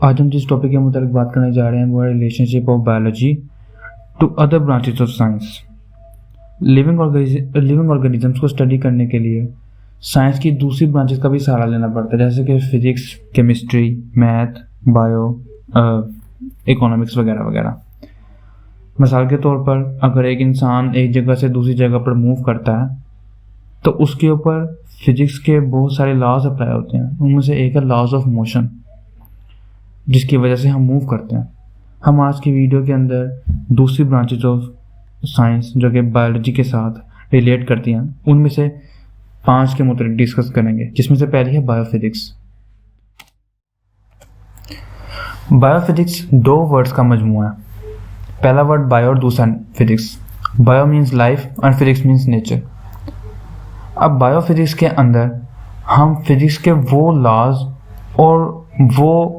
आज हम जिस टॉपिक के मुताबिक बात करने जा रहे हैं वो है relationship of biology to other branches of science. Living organisms को स्टडी करने के लिए साइंस की दूसरी ब्रांचेस का भी सहारा लेना पड़ता है, जैसे कि physics, chemistry, math, bio, economics वगैरह वगैरह। मिसाल के तौर पर अगर एक इंसान एक जगह से दूसरी जगह पर मूव करता है तो उसके ऊपर फिजिक्स के बहुत सारे लॉज अप्लाई होते हैं। उनमें से एक है लॉज ऑफ मोशन, जिसकी वजह से हम मूव करते हैं। हम आज की वीडियो के अंदर दूसरी ब्रांचेज ऑफ साइंस जो कि बायोलॉजी के साथ रिलेट करती हैं, उनमें से 5 के मुताबिक डिस्कस करेंगे, जिसमें से पहली है बायोफिजिक्स। बायोफिजिक्स 2 वर्ड्स का मजमूआ है। पहला वर्ड बायो और दूसरा फिजिक्स। बायो मीन्स लाइफ और फिजिक्स मीन्स नेचर। अब बायोफिजिक्स के अंदर हम फिजिक्स के वो लॉज और वो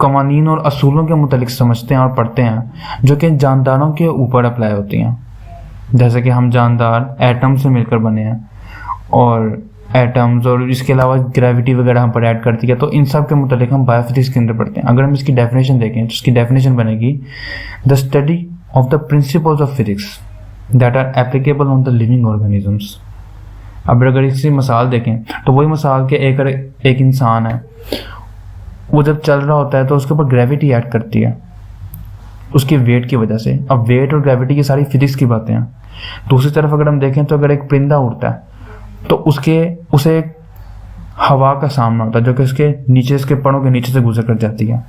कवानीन और असूलों के मुतालिक समझते हैं और पढ़ते हैं जो कि जानदारों के ऊपर अप्लाई होती हैं। जैसे कि हम जानदार एटम से मिलकर बने हैं और एटम्स और इसके अलावा ग्रेविटी वगैरह हम पर ऐड करती है, तो इन सब के मुतालिक हम बायोफिजिक्स के अंदर पढ़ते हैं। अगर हम इसकी डेफिनेशन देखें तो इसकी डेफिनेशन बनेगी the study of the principles of physics that are applicable on the living organisms. अब अगर इसकी मिसाल देखें तो वही मिसाल के एक इंसान है, वो जब चल रहा होता है तो उसके ऊपर ग्रेविटी ऐड करती है उसके वेट की वजह से। अब वेट और ग्रेविटी की सारी फिजिक्स की बातें हैं। दूसरी तरफ अगर हम देखें तो अगर एक परिंदा उड़ता है तो उसे एक हवा का सामना होता है जो कि उसके पड़ों के नीचे से गुजर कर जाती है।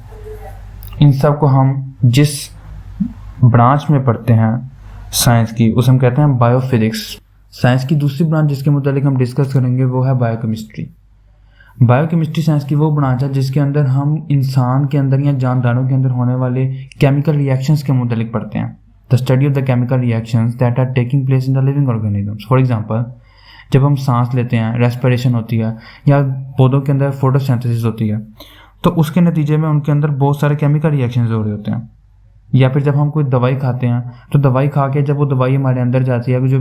इन सब को हम जिस ब्रांच में पढ़ते हैं साइंस की, उसे हम कहते हैं बायोफिजिक्स। साइंस की दूसरी ब्रांच जिसके मुताबिक हम डिस्कस करेंगे वो है बायोकेमिस्ट्री। बायोकेमिस्ट्री साइंस की वो ब्रांच है जिसके अंदर हम इंसान के अंदर या जानदारों के अंदर होने वाले केमिकल रिएक्शंस के मुताबिक पढ़ते हैं। The study of the chemical reactions that are taking place in the living organisms. For example, जब हम सांस लेते हैं, रेस्पिरेशन होती है, या पौधों के अंदर फोटोसिंथेसिस होती है, तो उसके नतीजे में उनके अंदर बहुत सारे केमिकल रिएक्शंस हो रहे होते हैं। या फिर जब हम कोई दवाई खाते हैं तो दवाई खा के जब वो दवाई हमारे अंदर जाती है, जो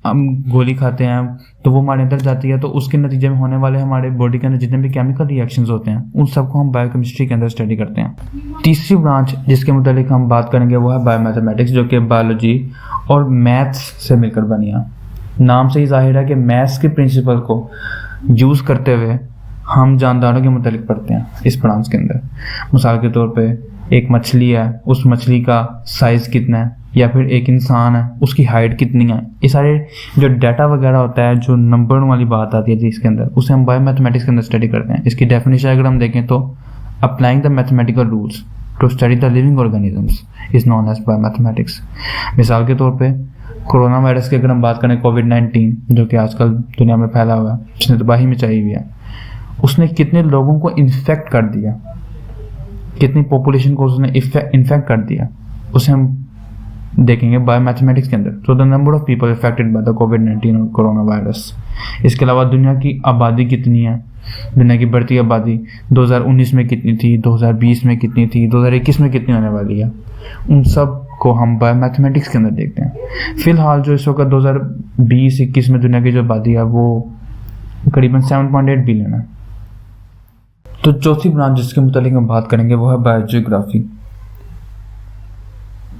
हम गोली खाते हैं तो वो हमारे अंदर जाती है, तो उसके नतीजे में होने वाले हमारे बॉडी के अंदर जितने भी केमिकल रिएक्शंस होते हैं उन सबको हम बायोकेमिस्ट्री के अंदर स्टडी करते हैं। तीसरी ब्रांच जिसके मुताबिक हम बात करेंगे वो है बायोमैथमेटिक्स, जो कि बायोलॉजी और मैथ्स से मिलकर बनी है। नाम से ही जाहिर है कि मैथ्स के प्रिंसिपल को यूज़ करते हुए हम जानदारों के मुताबिक पढ़ते हैं इस ब्रांच के अंदर। मिसाल के तौर पे एक मछली है, उस मछली का साइज़ कितना है, या फिर एक इंसान है उसकी हाइट कितनी है, ये सारे जो डाटा वगैरह होता है, जो नंबर वाली बात आती है इसके अंदर, उसे हम बायोमैथमेटिक्स के अंदर स्टडी करते हैं। इसकी डेफिनेशन अगर हम देखें तो applying the mathematical rules to study the living organisms is known as biomathematics. मिसाल के तौर पे कोरोना वायरस की अगर हम बात करें, कोविड-19 जो कि आजकल दुनिया में फैला हुआ है, जिसने तबाही मचाई हुई है, उसने कितने लोगों को इन्फेक्ट कर दिया, कितनी पॉपुलेशन को उसने इन्फेक्ट कर दिया, उसे हम देखेंगे बायोमैथमेटिक्स के अंदर। तो the number of people affected by the कोविड-19 और कोरोना वायरस। इसके अलावा दुनिया की आबादी कितनी है, दुनिया की बढ़ती आबादी 2019 में कितनी थी, 2020 में कितनी थी, 2021 में कितनी होने वाली है, उन सब को हम बायोमैथमेटिक्स के अंदर देखते हैं। फिलहाल जो इस वक्त 2020-21 में दुनिया की जो आबादी है वो करीबन 7.8 बिलियन है। तो चौथी ब्रांच जिसके मुताबिक हम बात करेंगे वो है बायोजियोग्राफी।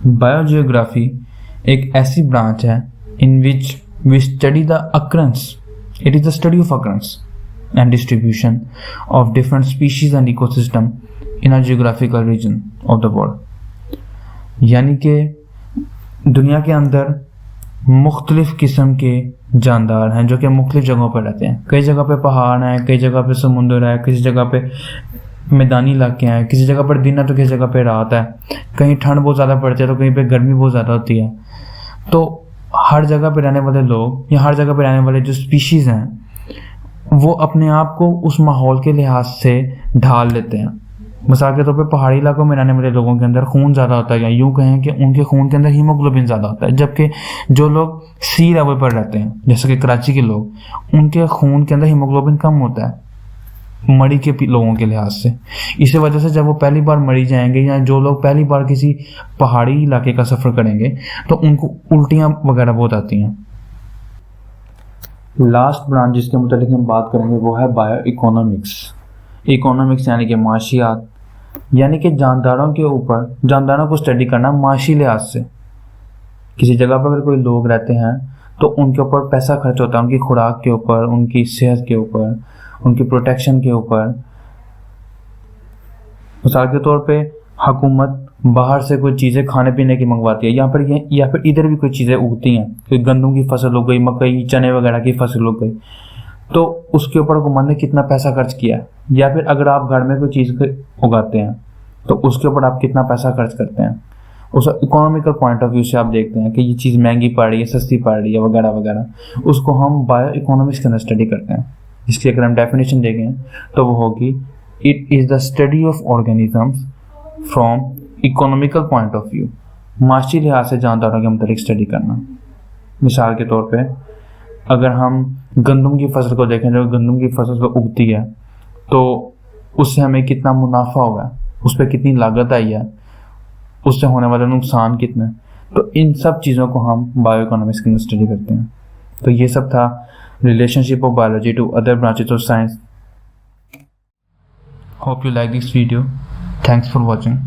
बायोजियोग्राफी एक ऐसी ब्रांच है in which we study the occurrence, it is the study of occurrence and distribution of different species and ecosystem in a geographical region of the world. यानी कि दुनिया के अंदर मुख्तलिफ किस्म के जानदार हैं जो कि मुख्तलिफ जगहों पर रहते हैं। कई जगह पे पहाड़ हैं, कई जगह पे समुंदर है, किसी जगह पे मैदानी इलाके हैं, किसी जगह पर दिन है तो किसी जगह पे रात है, कहीं ठंड बहुत ज़्यादा पड़ती है तो कहीं पे गर्मी बहुत ज़्यादा होती है। तो हर जगह पे रहने वाले लोग या हर जगह पे रहने वाले जो स्पीशीज़ हैं वो अपने आप को उस माहौल के लिहाज से ढाल लेते हैं। मिसाल के तौर पे पहाड़ी इलाकों में रहने वाले लोगों के अंदर खून ज़्यादा होता है, या यूँ कहें कि उनके खून के अंदर हीमोग्लोबिन ज़्यादा होता है, जबकि जो लोग सी लेवल पर रहते हैं जैसे कि कराची के लोग, उनके खून के अंदर हीमोग्लोबिन कम होता है मरी के लोगों के लिहाज से। इसी वजह से जब वो पहली बार मरी जाएंगे या जो लोग पहली बार किसी पहाड़ी इलाके का सफ़र करेंगे तो उनको उल्टियाँ वगैरह बहुत आती हैं। लास्ट ब्रांच जिसके मुताबिक हम बात करेंगे वो है बायो इकोनॉमिक्स। इकोनॉमिक्स यानी कि माशियात, यानी कि जानदारों को स्टडी करना माशी लिहाज से। किसी जगह पर अगर कोई लोग रहते हैं तो उनके ऊपर पैसा खर्च होता है, उनकी खुराक के ऊपर, उनकी सेहत के ऊपर, उनकी प्रोटेक्शन के ऊपर। मिसाल के तौर पे हुकूमत बाहर से कोई चीज़ें खाने पीने की मंगवाती है, या फिर इधर भी कोई चीज़ें उगती हैं, कोई गंदम की फसल हो गई, मकई चने वगैरह की फसल हो गई, तो उसके ऊपर हुकूमत ने कितना पैसा खर्च किया है। या फिर अगर आप घर में कोई चीज़ उगाते हैं तो उसके ऊपर आप कितना पैसा खर्च करते हैं। उस इकोनॉमिकल पॉइंट ऑफ व्यू से आप देखते हैं कि ये चीज़ महंगी पड़ रही है, सस्ती पड़ रही है, वगैरह वगैरह। उसको हम बायो इकोनॉमिक्स के अंदर स्टडी करते हैं। इसकी अगर हम डेफिनेशन देखें तो वो होगी, it is the study of organisms from economical point of view. माशी लिहाज से जानदारों के मतलब स्टडी करना। मिसाल के तौर पे अगर हम गंदम की फसल को देखें, जो गंदम की फसल को उगती है, तो उससे हमें कितना मुनाफा हुआ है, उस पर कितनी लागत आई है, उससे होने वाला नुकसान कितना है। तो इन सब चीज़ों को हम बायो इकोनॉमिक्स के अंदर स्टडी करते हैं। तो ये सब था relationship of biology to other branches of science. Hope you like this video. Thanks for watching.